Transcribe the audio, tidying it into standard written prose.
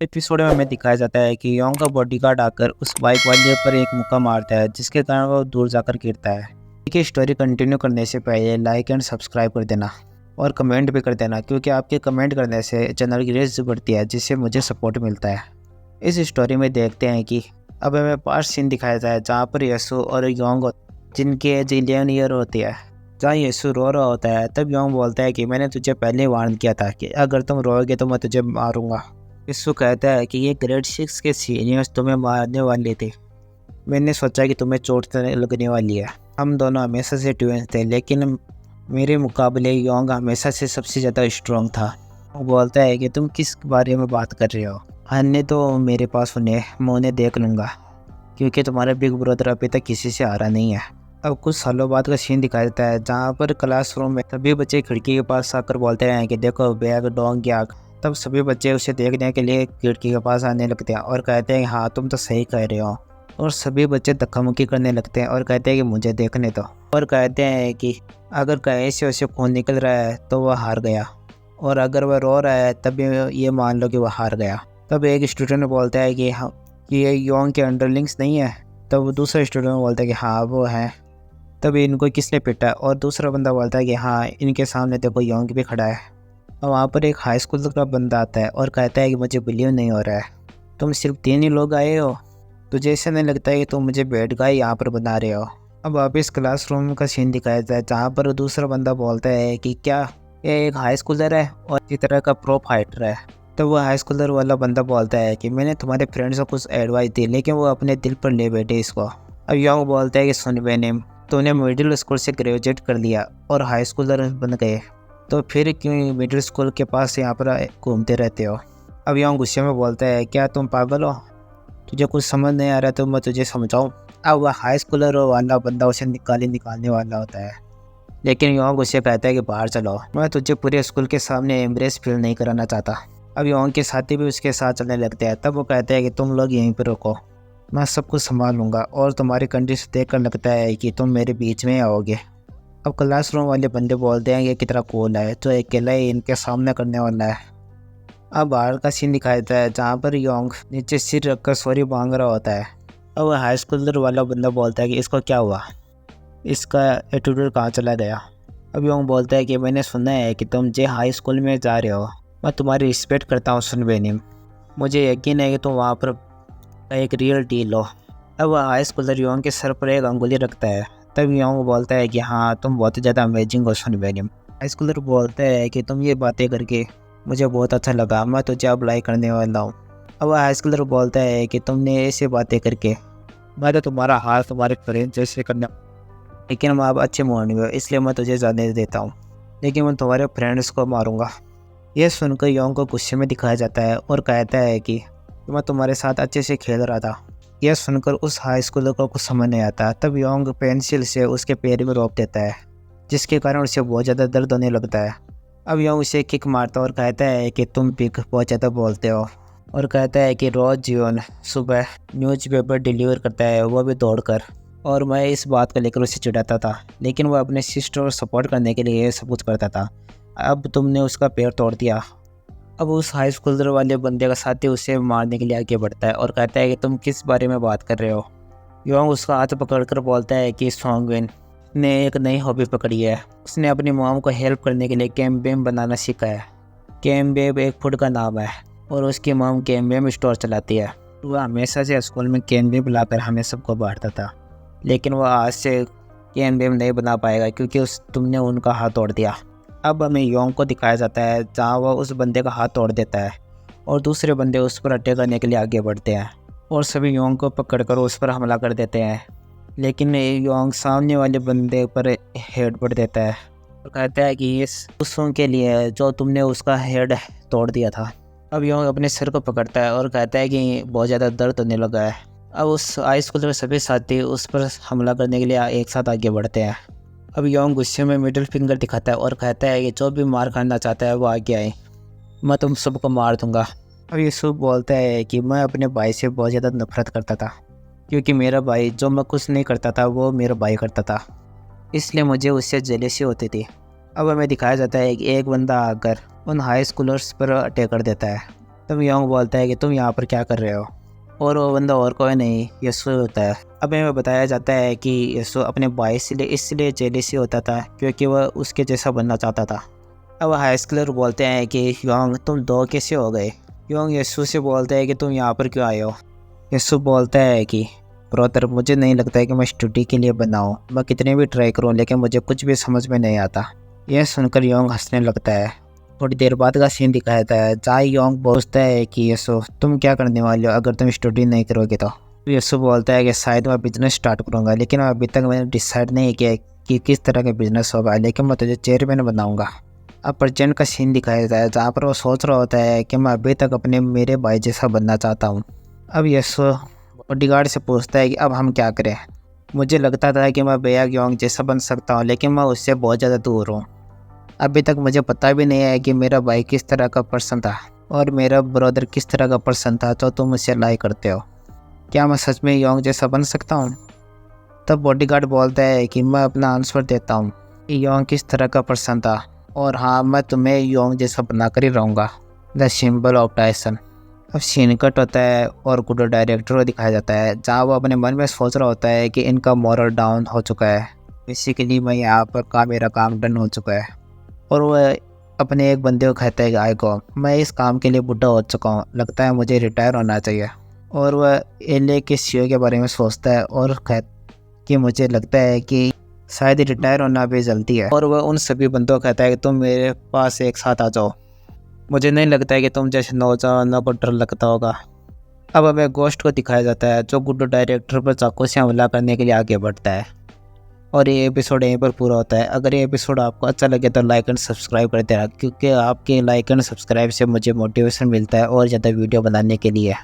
Episode में हमें दिखाया जाता है कि योंग का बॉडीगार्ड आकर उस बाइक वाले पर एक मुक्का मारता है, जिसके कारण वो दूर जाकर गिरता है। देखिए, स्टोरी कंटिन्यू करने से पहले लाइक एंड सब्सक्राइब कर देना और कमेंट भी कर देना, क्योंकि आपके कमेंट करने से चैनल की रीच बढ़ती है, जिससे मुझे सपोर्ट मिलता है। इस स्टोरी में देखते हैं कि अब हमें पास्ट सीन दिखाया जाए जहाँ पर यसु और योंग, जिनकी एज 11 ईयर होती है, जहाँ यसु रो रहा होता है, तब योंग बोलता है कि मैंने तुझे पहले वार्न किया था कि अगर तुम रोओगे तो मैं तुझे मारूंगा। यसु कहता है कि ये ग्रेड 6 के सीनियर्स तुम्हें मारने वाले थे। मैंने सोचा कि तुम्हें चोट लगने वाली है। हम दोनों हमेशा से ट्विंस थे, लेकिन मेरे मुकाबले योंग हमेशा से सबसे ज़्यादा स्ट्रॉन्ग था। वो बोलता है कि तुम किस बारे में बात कर रहे हो? अन्य तो मेरे पास उन्हें, मैं उन्हें देख लूँगा, क्योंकि तुम्हारा बिग ब्रदर अभी तक किसी से हारा नहीं है। अब कुछ सालों बाद का सीन दिखाया जाता है जहाँ पर क्लासरूम में सभी बच्चे खिड़की के पास आकर बोलते हैं कि देखो बैग डोंग क्या। तब सभी बच्चे उसे देखने के लिए खिड़की के पास आने लगते हैं और कहते हैं हाँ तुम तो सही कह रहे हो। और सभी बच्चे धक्का मुक्की करने लगते हैं और कहते हैं कि मुझे देखने दो, और कहते हैं कि अगर कहीं से उसे खून निकल रहा है तो वह हार गया, और अगर वह रो रहा है तब ये मान लो कि वह हार गया। तब एक स्टूडेंट बोलता है कि हाँ, कि ये योंग के अंडरलिंग्स नहीं है। तब दूसरा स्टूडेंट बोलता है कि हाँ वो है। तब इनको किसने पीटा? और दूसरा बंदा बोलता है कि हाँ इनके सामने देखो योंग भी खड़ा है। और वहाँ पर एक हाई स्कूल का बंदा आता है और कहता है कि मुझे बिलीव नहीं हो रहा है, तुम सिर्फ 3 ही लोग आए हो, तुझे ऐसा नहीं लगता है कि तुम मुझे बैड गाय यहाँ पर बना रहे हो? अब वापस क्लासरूम का सीन दिखाया जाता है जहाँ पर दूसरा बंदा बोलता है कि क्या ये एक हाई स्कूलर है और इसी तरह का प्रो फाइटर है? तो वो हाई स्कूलर वाला बंदा बोलता है कि मैंने तुम्हारे फ्रेंड्स को कुछ एडवाइस दी, लेकिन वो अपने दिल पर ले बैठे इसको। अब योंग बोलता है कि सुन बेनिम, तूने मिडिल स्कूल से ग्रेजुएट कर लिया और हाई स्कूलर बन गए, तो फिर क्यों मिडिल स्कूल के पास यहाँ पर घूमते रहते हो? अब योंग गुस्से में बोलता है क्या तुम पागल हो? तुझे कुछ समझ नहीं आ रहा तो मैं तुझे समझाऊँ? अब वह हाई स्कूलर वाला बंदा उसे निकालने वाला होता है, लेकिन योंग उससे कहता है कि बाहर चलो, मैं तुझे पूरे स्कूल के सामने एम्ब्रेस फील नहीं कराना चाहता। अब योंग के साथी भी उसके साथ चलने लगते हैं। तब वो कहते हैं कि तुम लोग यहीं पर रुको, मैं सब कुछ संभाल लूँगा, और तुम्हारी कंडीशन देखकर लगता है कि तुम मेरे बीच में आओगे। अब क्लासरूम वाले बंदे बोलते हैं कि कितना कूल है जो अकेला ही इनके सामने करने वाला है। अब बाहर का सीन दिखाया जाता है जहाँ पर योंग नीचे सिर रखकर सॉरी मांग रहा होता है। अब हाई स्कूलर वाला बंदा बोलता है कि इसको क्या हुआ, इसका एटीट्यूड कहाँ चला गया? अब योंग बोलता है कि मैंने सुना है कि तुम जे हाई स्कूल में जा रहे हो, मैं तुम्हारी रिस्पेक्ट करता हूँ सुनबेनिम, मुझे यकीन है कि तुम वहाँ पर एक रियल डील हो। अब वह हाई स्कूलर योंग के सर पर एक अंगुली रखता है। तब योंग बोलता है कि हाँ तुम बहुत ज़्यादा अमेजिंग हो सुनबेनिम। हाई स्कूलर बोलता है कि तुम ये बातें करके मुझे बहुत अच्छा लगा, मैं तुझे अप्लाई करने वाला हूँ। अब वह हाई स्कूलर बोलता है कि तुमने ऐसी बातें करके मैं तो तुम्हारा हाथ तुम्हारे फ्रेंड जैसे करना, लेकिन मैं अब अच्छे मूड में हूँ, इसलिए मैं तुझे जाने देता हूँ, लेकिन मैं तुम्हारे फ्रेंड्स को मारूंगा। यह सुनकर योंग को गुस्से में दिखाया जाता है और कहता है कि मैं तुम्हारे साथ अच्छे से खेल रहा था। यह सुनकर उस हाई स्कूलर को कुछ समझ नहीं आता। तब योंग पेंसिल से उसके पैर में रोक देता है, जिसके कारण उसे बहुत ज़्यादा दर्द होने लगता है। अब योंग उसे किक मारता और कहता है कि तुम पिग बहुत ज़्यादा बोलते हो, और कहता है कि रोज़ जीवन सुबह न्यूज़पेपर डिलीवर करता है, वो भी दौड़कर, और मैं इस बात को लेकर उसे चिढ़ाता था, लेकिन वह अपने सिस्टर को सपोर्ट करने के लिए सब कुछ करता था। अब तुमने उसका पैर तोड़ दिया। अब उस हाई स्कूलर वाले बंदे का साथी उसे मारने के लिए आगे बढ़ता है और कहता है कि तुम किस बारे में बात कर रहे हो? योंग उसका हाथ पकड़कर बोलता है कि सॉन्गविन ने एक नई हॉबी पकड़ी है, उसने अपनी मॉम को हेल्प करने के लिए कैमबेम बनाना सीखा है। कैमबेम एक फूड का नाम है और उसकी मॉम कैमबेम स्टोर चलाती है। वह हमेशा से स्कूल में कैमबेम लाकर हमें सबको बांटता था, लेकिन वह आज से कैमबेम नहीं बना पाएगा क्योंकि तुमने उनका हाथ तोड़ दिया। अब हमें योंग को दिखाया जाता है जहाँ वह उस बंदे का हाथ तोड़ देता है और दूसरे बंदे उस पर अटैक करने के लिए आगे बढ़ते हैं और सभी योंग को पकड़कर उस पर हमला कर देते हैं, लेकिन योंग सामने वाले बंदे पर हेड पड़ देता है और कहता है कि ये उसों के लिए है जो तुमने उसका हेड तोड़ दिया था। अब योंग अपने सिर को पकड़ता है और कहता है कि बहुत ज़्यादा दर्द होने लगा है। अब उस हाई स्कूल में सभी साथी उस पर हमला करने के लिए एक साथ आगे बढ़ते हैं। अब योंग गुस्से में मिडिल फिंगर दिखाता है और कहता है कि जो भी मार खाना चाहता है वो आगे आए, मैं तुम सबको मार दूंगा। अब यूसुफ बोलता है कि मैं अपने भाई से बहुत ज़्यादा नफरत करता था, क्योंकि मेरा भाई जो मैं कुछ नहीं करता था वो मेरा भाई करता था, इसलिए मुझे उससे जेलसी होती थी। अब हमें दिखाया जाता है कि एक बंदा आकर उन हाई स्कूलर्स पर अटैक कर देता है तब योंग बोलता है कि तुम यहाँ पर क्या कर रहे हो, और वो बंदा और कोई नहीं यसु होता है। अब हमें बताया जाता है कि यसु अपने भाई से इसलिए जेलसी होता था क्योंकि वह उसके जैसा बनना चाहता था। अब हाई स्कूलर बोलते हैं कि योंग तुम दो कैसे हो गए। योंग यसु से बोलता है कि तुम यहाँ पर क्यों आए हो। यसु बोलता है कि ब्रदर मुझे नहीं लगता है कि मैं स्टडी के लिए बना हूँ, मैं कितने भी ट्राई करूँ लेकिन मुझे कुछ भी समझ में नहीं आता। यह सुनकर योंग हंसने लगता है। थोड़ी देर बाद का सीन दिखाया जाता है जहाँ योंग पूछता है कि यसु तुम क्या करने वाले हो अगर तुम स्टडी नहीं करोगे तो। यसु बोलता है कि शायद मैं बिजनेस स्टार्ट करूँगा, लेकिन अभी तक मैंने डिसाइड नहीं किया कि किस तरह का बिजनेस होगा, लेकिन मैं तुझे चेयरमैन बनाऊंगा। अब प्रेजेंट का सीन दिखाया जाता है जहाँ पर वो सोच रहा होता है कि मैं अभी तक मेरे भाई जैसा बनना चाहता हूँ। अब यसु बॉडीगार्ड से पूछता है कि अब हम क्या करें। मुझे लगता था कि मैं भैया योंग जैसा बन सकता हूँ, लेकिन मैं उससे बहुत ज़्यादा दूर हूँ। अभी तक मुझे पता भी नहीं है कि मेरा भाई किस तरह का पर्सन था और मेरा ब्रदर किस तरह का पर्सन था जो तुम मुझसे लाई करते हो। क्या मैं सच में योंग जैसा बन सकता हूँ? तब बॉडीगार्ड बोलता है कि मैं अपना आंसर देता हूँ कि योंग किस तरह का पर्सन था, और हाँ मैं तुम्हें योंग जैसा बनाकर ही रहूँगा। The symbol of Tyson. अब सीन कट होता है और गुड डायरेक्टर को दिखाया जाता है जहाँ वो अपने मन में सोच रहा होता है कि इनका मॉरल डाउन हो चुका है, बेसिकली मैं यहाँ पर मेरा काम डन हो चुका है। और वह अपने एक बंदे को कहता है कि आई को मैं इस काम के लिए बुढ़ा हो चुका हूँ, लगता है मुझे रिटायर होना चाहिए। और वह एलए के सीईओ के बारे में सोचता है और कहता कि मुझे लगता है कि शायद रिटायर होना भी जल्दी है। और वह उन सभी बंदों को कहता है कि तुम मेरे पास एक साथ आ जाओ, मुझे नहीं लगता है कि तुम जैसे नौजवानों को डर लगता होगा। अब हमें गोश्त को दिखाया जाता है जो गुड डायरेक्टर पर चाकू से हमला करने के लिए आगे बढ़ता है। और ये एपिसोड यहीं पर पूरा होता है। अगर ये एपिसोड आपको अच्छा लगे तो लाइक एंड सब्सक्राइब कर देना, क्योंकि आपके लाइक एंड सब्सक्राइब से मुझे मोटिवेशन मिलता है और ज़्यादा वीडियो बनाने के लिए।